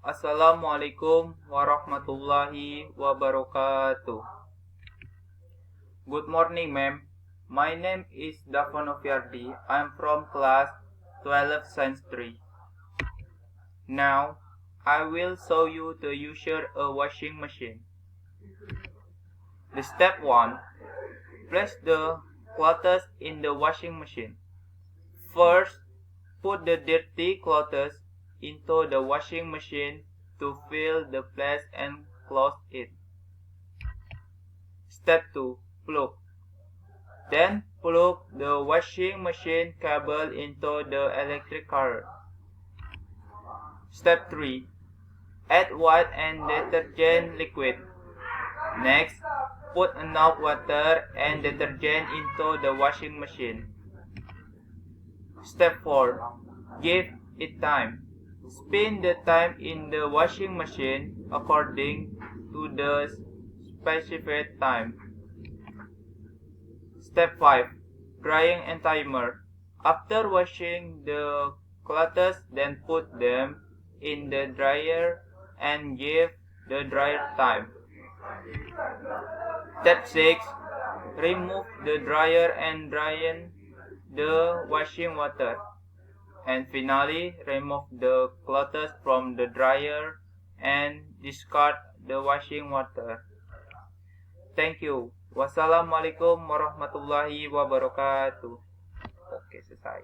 Assalamualaikum warahmatullahi wabarakatuh. Good morning, ma'am. My name is Dafon Ofiardi. I'm from class 12 Science 3. Now, I will show you the user a washing machine. The step 1. Place the clothes in the washing machine. First, put the dirty clothes into the washing machine to fill the place and close it. Step 2. Plug. Then plug the washing machine cable into the electric current. Step 3. Add white and detergent liquid. Next, put enough water and detergent into the washing machine. Step 4. Give it time. Spin the time in the washing machine according to the specified time. Step 5. Drying and timer. After washing the clothes, then put them in the dryer and give the dryer time. Step 6. Remove the dryer and dry the washing water. And finally, remove the clothes from the dryer and discard the washing water. Thank you. Wassalamualaikum warahmatullahi wabarakatuh. Oke, selesai.